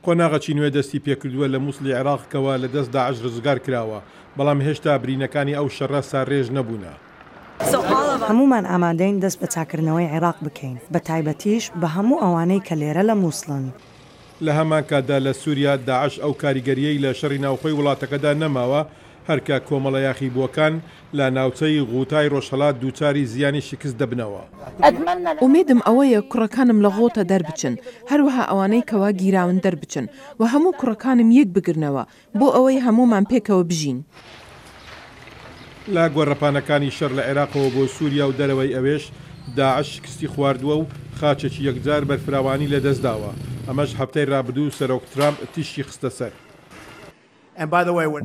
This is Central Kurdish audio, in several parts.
قۆناغەکی نوێ دەستی پێکردووە لە مووسڵی عێراقەوە لە دەست داعش ڕزگار کراوە، بەڵام هێشتا برینەکانی ئەو شەڕە ساڕێژ نەبوونە. هەمومان ئامادەین دەست بە چاکردنەوەی عێراق بکەین، بە تایبەتیش بە هەموو ئەوانەی کە لێرە لە مووسڵن. لە هەمان کاتدا لە سووریا داعش ئەو کاریگەریەی لە شەڕی ناوخۆی وڵاتەکەدا نەماوە، هەرکە کۆمەڵە یاخیبووەکان لە ناوچەی غوتای ڕۆژهەڵات دووچاری زیانی شکست دەبنەوە. ئومێدم ئەوەیە کوڕەکانم لە غۆتە دەربچن، هەروەها ئەوانەی کەوا گیراون دەربچن و هەموو کوڕەکانم یەک بگرنەوە بۆ ئەوەی هەمومان پێکەوە بژین. لا گۆڕەپانەکانی شەڕ لە عێراقەوە بۆ سووریا و دەرەوەی ئەوێش داعش شکستی خواردووە و خاچێکی یەکجار بەرفراوانی لەدەستداوە. ئەمەش هەفتەی ڕابردوو سەرۆک ترامپ تیشی خستە سەر.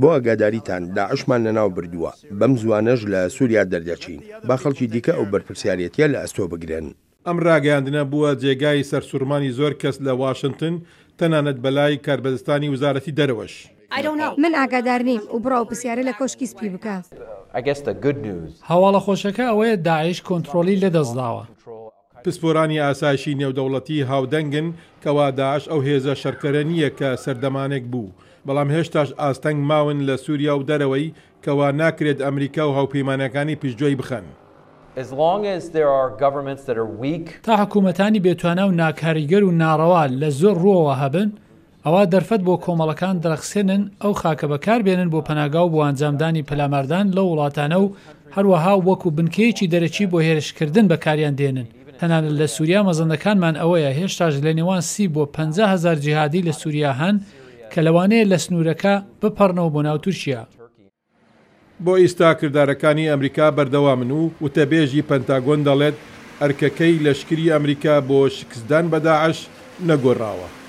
بۆ ئەگاداریتان داعشمان لەناو بردووە، بەم زوانەش لە سووریا دەردەچین، با خەڵکی دیکە ئەو بەرپرسیارەتیە لە ئەستۆ بگرن. ئەم ڕاگەیاندنە بووە جێگای سەرسوورمانی زۆر کەس لە واشنگتن، تەنانەت بەلای کاربەدەستانی وزارەتی دەرەوەش. من ئاگادار نیم و بڕاو پرسیارە لە کۆشکی سپی بکە. هەواڵە خۆشەکە ئەوەیە داعش کۆنتترۆلی لەدەستداوە. پسپۆرانی ئاسایشی نێودەوڵەتی هاودەنگن کەوا داعش ئەو هێزە شەرکەرە نییە کە سەردەمانێک بوو، بەڵام هێشتاش ئاستەنگ ماون لە سووریا و دەرەوەی کەوا ناکرێت ئەمریکا و هاوپەیمانەکانی پشتگوێی بخەن. تا حکوومەتانی بێتوانە و ناکاریگەر و ناڕەوا لە زۆر ڕووەوە هەبن، ئەوە دەرفەت بۆ کۆمەڵەکان دەرەخسێنن ئەو خاکە بەکار بێنن بۆ پەناگا و بۆ ئەنجامدانی پەلاماردان لە وڵاتانە و هەروەها وەکو بنکەیەکی دەرەچی بۆ هێرشکردن بەکاریان دێنن. تەنانەت لە سووریا مەزەندەکانمان ئەوەیە هێشتاش لە نێوان 30 بۆ 50,000 جیهادی لە سووریا هەن کە لەوانەیە لە سنوورەکە بپەڕنەوە بۆ ناو تورکیا. بۆ ئیستا کردارەکانی ئەمریکا بەردەوامن و وتەبێژی پەنتاگۆن دەڵێت ئەرکەکەی لەشکری ئەمریکا بۆ شکستدان بە داعش نەگۆڕاوە.